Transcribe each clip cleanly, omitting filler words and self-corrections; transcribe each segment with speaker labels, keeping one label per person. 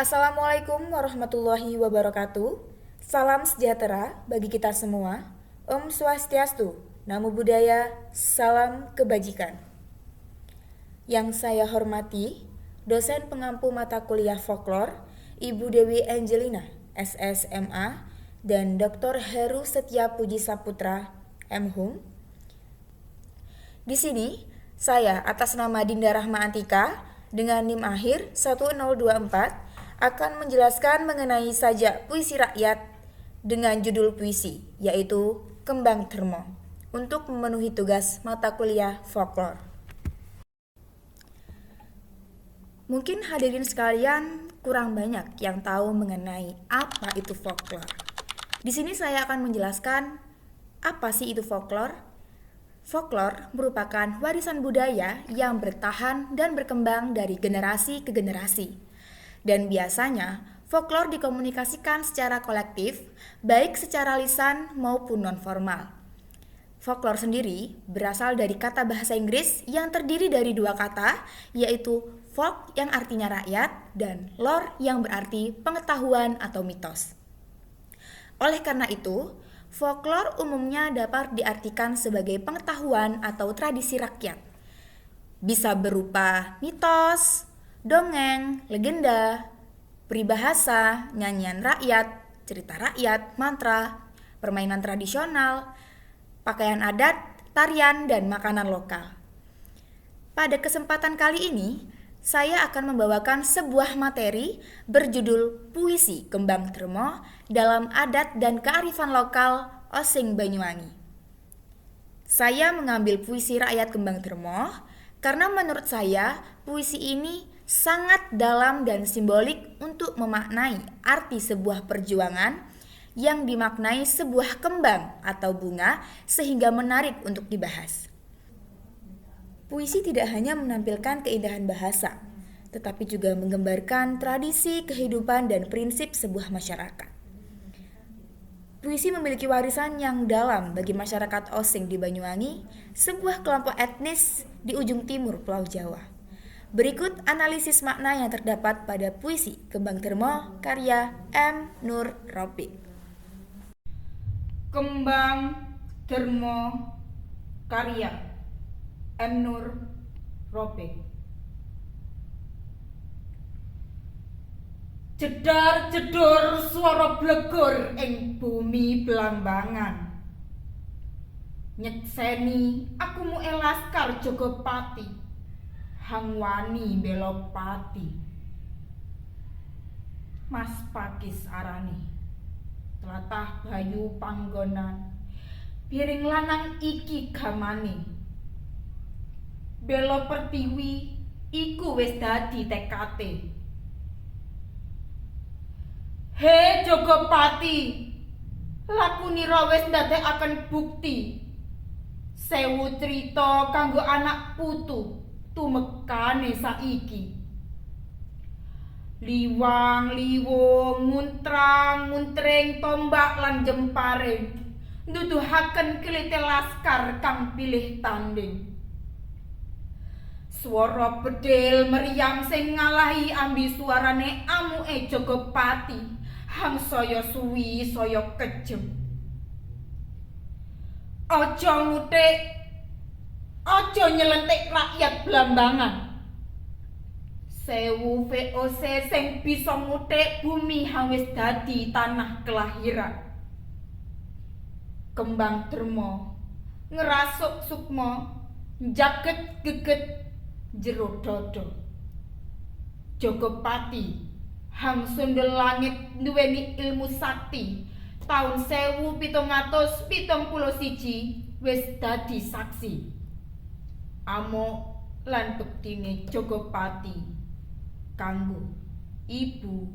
Speaker 1: Assalamualaikum warahmatullahi wabarakatuh. Salam sejahtera bagi kita semua. Om Swastiastu, Namo Buddhaya, salam kebajikan. Yang saya hormati, dosen pengampu mata kuliah folklor, Ibu Dewi Angelina, SSMA, dan Dr. Heru Setia Puji Saputra, MHum. Di sini, saya atas nama Dinda Rahma Antika dengan NIM akhir 1024 akan menjelaskan mengenai sajak puisi rakyat dengan judul puisi, yaitu Kembang Termo, untuk memenuhi tugas mata kuliah folklor. Mungkin hadirin sekalian kurang banyak yang tahu mengenai apa itu folklor. Di sini saya akan menjelaskan apa sih itu folklor. Folklor merupakan warisan budaya yang bertahan dan berkembang dari generasi ke generasi. Dan biasanya, folklor dikomunikasikan secara kolektif, baik secara lisan maupun non-formal. Folklor sendiri berasal dari kata bahasa Inggris yang terdiri dari dua kata, yaitu folk yang artinya rakyat dan lore yang berarti pengetahuan atau mitos. Oleh karena itu, folklor umumnya dapat diartikan sebagai pengetahuan atau tradisi rakyat. Bisa berupa mitos, dongeng, legenda, peribahasa, nyanyian rakyat, cerita rakyat, mantra, permainan tradisional, pakaian adat, tarian, dan makanan lokal. Pada kesempatan kali ini, saya akan membawakan sebuah materi berjudul Puisi Kembang Termo dalam adat dan kearifan lokal Osing Banyuwangi. Saya mengambil puisi rakyat Kembang Termo karena menurut saya puisi ini sangat dalam dan simbolik untuk memaknai arti sebuah perjuangan yang dimaknai sebuah kembang atau bunga sehingga menarik untuk dibahas. Puisi tidak hanya menampilkan keindahan bahasa, tetapi juga menggambarkan tradisi, kehidupan, dan prinsip sebuah masyarakat. Puisi memiliki warisan yang dalam bagi masyarakat Osing di Banyuwangi, sebuah kelompok etnis di ujung timur Pulau Jawa. Berikut analisis makna yang terdapat pada puisi Kembang Termo karya M. Nur Rafiq.
Speaker 2: Kembang Termo karya M. Nur Rafiq. Jedar-jedur swara blegur ing bumi Blambangan. Nyekseni aku mu Laskar Jogopati. Hangwani Belopati. Mas Pakis arani tlatah Bayu panggonan piring lanang iki gamane. Belo Pertiwi iku wis dadi tekate. He Jogopati, lakunira wis ndadekaken bukti. Sewu crita kanggo anak putu tumekane saiki. Liwang liwung muntrang muntring tombak lan jemparing nuduhaken kelite Laskar kang pilih tanding. Swara bedil meriam sing ngalahi ambi suarane amuke Jogopati hang saya suwi saya kejem. Aja ngutik, aja nyelentik rakyat Blambangan. Sewu VOC sing bisa ngutik bumi hang wis dadi tanah kelahiran. Kembang Termo ngerasuk sukma jaget geget jero dodo. Jogopati hang sundel langit duweni ilmu sakti. Taun 1771 wis dadi saksi. Amuk lan bektine Jogopati kanggo Ibu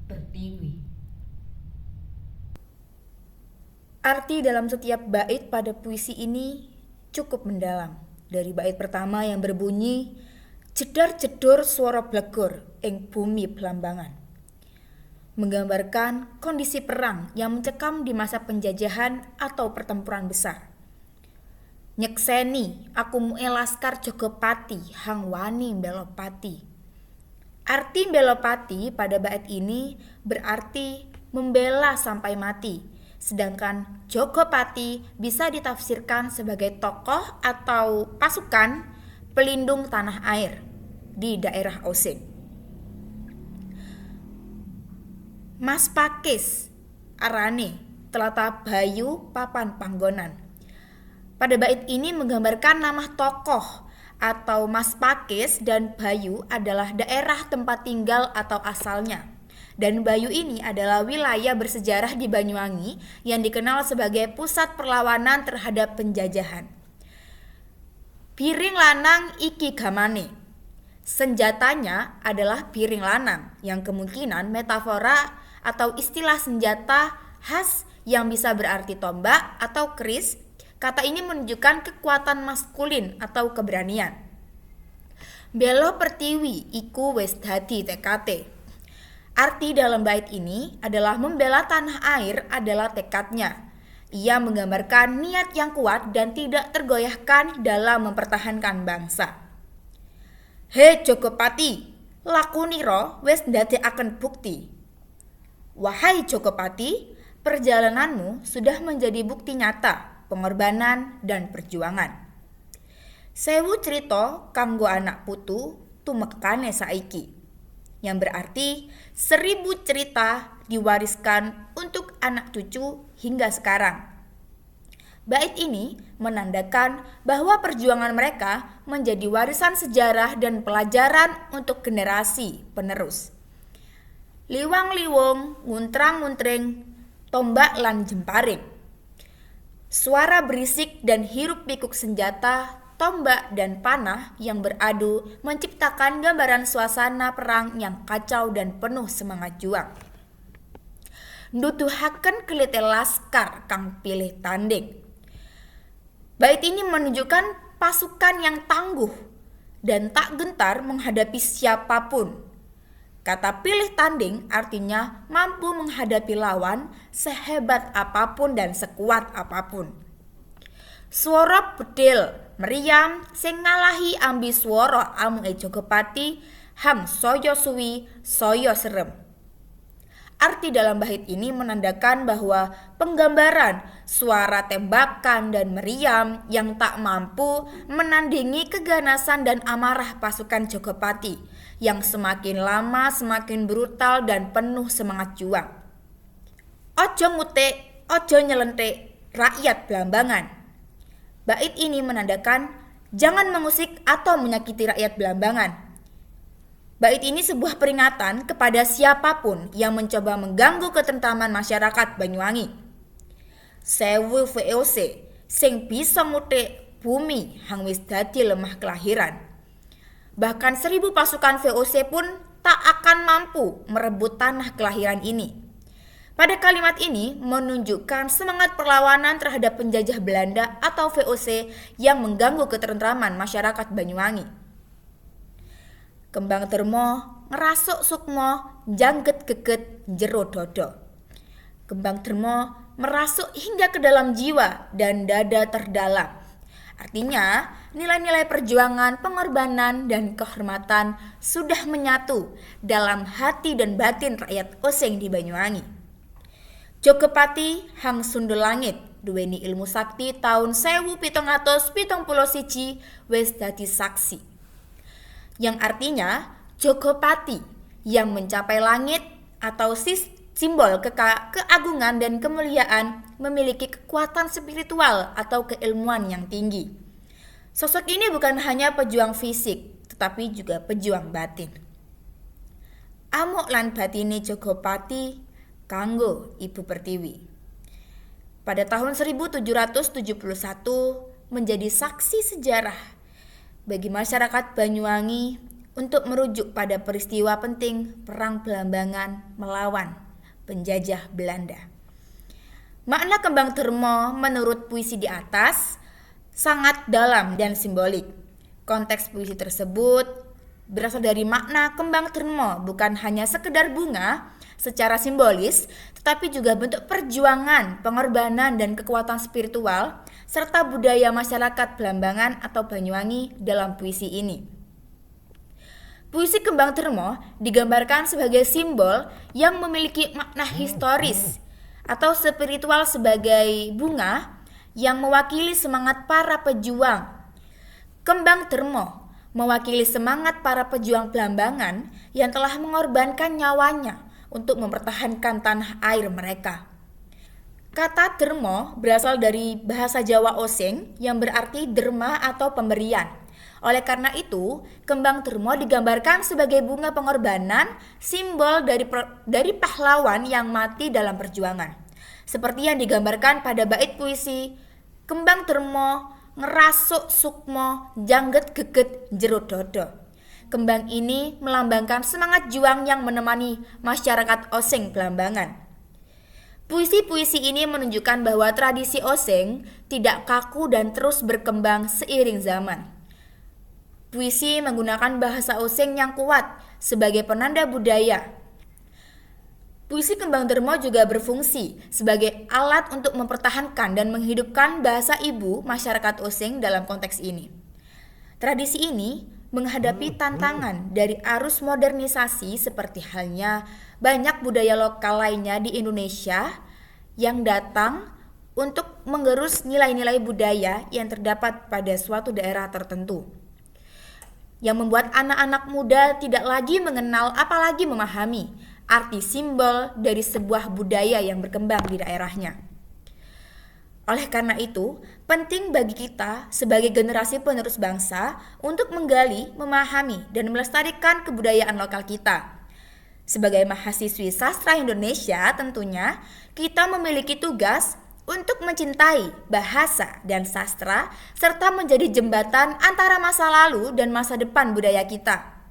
Speaker 2: Pertiwi.
Speaker 1: Arti dalam setiap bait pada puisi ini cukup mendalam. Dari bait pertama yang berbunyi jedar-jedur swara blegur ing bumi Blambangan, menggambarkan kondisi perang yang mencekam di masa penjajahan atau pertempuran besar. Nyekseni aku mu Laskar Jogopati hang wani Belopati. Arti belopati pada bait ini berarti membela sampai mati, sedangkan Jogopati bisa ditafsirkan sebagai tokoh atau pasukan pelindung tanah air di daerah Osing. Mas Pakis arane Tlatah Bayu papan panggonan. Pada bait ini menggambarkan nama tokoh atau Mas Pakis, dan Bayu adalah daerah tempat tinggal atau asalnya. Dan Bayu ini adalah wilayah bersejarah di Banyuwangi yang dikenal sebagai pusat perlawanan terhadap penjajahan. Piring lanang iki gamane. Senjatanya adalah piring lanang yang kemungkinan metafora atau istilah senjata khas yang bisa berarti tombak atau keris. Kata ini menunjukkan kekuatan maskulin atau keberanian. Belo pertiwi iku wis dadi tekate. Arti dalam bait ini adalah membela tanah air adalah tekadnya. Ia menggambarkan niat yang kuat dan tidak tergoyahkan dalam mempertahankan bangsa. He Jogopati, lakuniro wis ndadekaken bukti. Wahai Jogopati, perjalananmu sudah menjadi bukti nyata pengorbanan dan perjuangan. Sewu cerita kanggo anak putu tumekane saiki, yang berarti 1000 cerita diwariskan untuk anak cucu hingga sekarang. Bait ini menandakan bahwa perjuangan mereka menjadi warisan sejarah dan pelajaran untuk generasi penerus. Liwang liwung, nguntrang nguntring, tombak lan jemparing. Suara berisik dan hiruk pikuk senjata, tombak dan panah yang beradu menciptakan gambaran suasana perang yang kacau dan penuh semangat juang. Nuduhaken kelite laskar kang pilih tanding. Bait ini menunjukkan pasukan yang tangguh dan tak gentar menghadapi siapapun. Kata pilih tanding artinya mampu menghadapi lawan sehebat apapun dan sekuat apapun. Swara bedil meriam sing ngalahi ambi swara amunge Jogopati hang saya suwi saya serem. Arti dalam bait ini menandakan bahwa penggambaran suara tembakan dan meriam yang tak mampu menandingi keganasan dan amarah pasukan Jogopati yang semakin lama semakin brutal dan penuh semangat juang. Ojo ngutik, ojo nyelentik, rakyat Blambangan. Bait ini menandakan jangan mengusik atau menyakiti rakyat Blambangan. Bait ini sebuah peringatan kepada siapapun yang mencoba mengganggu ketentraman masyarakat Banyuwangi. Sewu VOC sing bisa ngutik bumi hang wis dadi lemah kelahiran. Bahkan 1000 pasukan VOC pun tak akan mampu merebut tanah kelahiran ini. Pada kalimat ini menunjukkan semangat perlawanan terhadap penjajah Belanda atau VOC yang mengganggu ketentraman masyarakat Banyuwangi. Kembang termo, ngerasuk sukmo, jangget geget, jero dodo. Kembang termo merasuk hingga ke dalam jiwa dan dada terdalam. Artinya, nilai-nilai perjuangan, pengorbanan, dan kehormatan sudah menyatu dalam hati dan batin rakyat Osing di Banyuwangi. Jogopati hang sundul langit duweni ilmu sakti tahun 1771 wis dadi saksi. Yang artinya Jogopati yang mencapai langit atau simbol keagungan dan kemuliaan memiliki kekuatan spiritual atau keilmuan yang tinggi. Sosok ini bukan hanya pejuang fisik, tetapi juga pejuang batin. Amuk lan batine Jogopati kanggo Ibu Pertiwi. Pada tahun 1771 menjadi saksi sejarah bagi masyarakat Banyuwangi untuk merujuk pada peristiwa penting Perang Blambangan melawan penjajah Belanda. Makna kembang termo menurut puisi di atas sangat dalam dan simbolik. Konteks puisi tersebut berasal dari makna kembang termo bukan hanya sekedar bunga secara simbolis, tetapi juga bentuk perjuangan, pengorbanan, dan kekuatan spiritual serta budaya masyarakat Blambangan atau Banyuwangi dalam puisi ini. Puisi Kembang Termo digambarkan sebagai simbol yang memiliki makna historis atau spiritual sebagai bunga yang mewakili semangat para pejuang. Kembang Termo mewakili semangat para pejuang Belambangan yang telah mengorbankan nyawanya untuk mempertahankan tanah air mereka. Kata dermo berasal dari bahasa Jawa Osing yang berarti derma atau pemberian. Oleh karena itu, kembang dermo digambarkan sebagai bunga pengorbanan, simbol dari pahlawan yang mati dalam perjuangan. Seperti yang digambarkan pada bait puisi, kembang dermo ngerasuk sukmo jangget geget jero dodo. Kembang ini melambangkan semangat juang yang menemani masyarakat Osing Belambangan. Puisi-puisi ini menunjukkan bahwa tradisi Osing tidak kaku dan terus berkembang seiring zaman. Puisi menggunakan bahasa Osing yang kuat sebagai penanda budaya. Puisi Kembang Dermo juga berfungsi sebagai alat untuk mempertahankan dan menghidupkan bahasa ibu masyarakat Osing dalam konteks ini. Tradisi ini menghadapi tantangan dari arus modernisasi seperti halnya banyak budaya lokal lainnya di Indonesia yang datang untuk menggerus nilai-nilai budaya yang terdapat pada suatu daerah tertentu, yang membuat anak-anak muda tidak lagi mengenal apalagi memahami arti simbol dari sebuah budaya yang berkembang di daerahnya. Oleh karena itu, penting bagi kita sebagai generasi penerus bangsa untuk menggali, memahami, dan melestarikan kebudayaan lokal kita. Sebagai mahasiswi sastra Indonesia, tentunya kita memiliki tugas untuk mencintai bahasa dan sastra serta menjadi jembatan antara masa lalu dan masa depan budaya kita.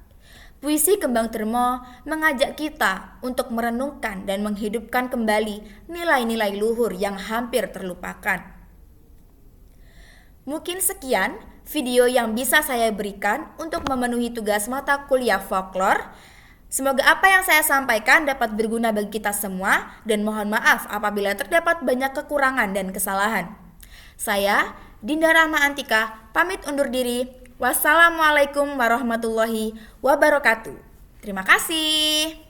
Speaker 1: Puisi Kembang Dermo mengajak kita untuk merenungkan dan menghidupkan kembali nilai-nilai luhur yang hampir terlupakan. Mungkin sekian video yang bisa saya berikan untuk memenuhi tugas mata kuliah folklore. Semoga apa yang saya sampaikan dapat berguna bagi kita semua dan mohon maaf apabila terdapat banyak kekurangan dan kesalahan. Saya, Dinda Rahma Antika, pamit undur diri. Wassalamualaikum warahmatullahi wabarakatuh. Terima kasih.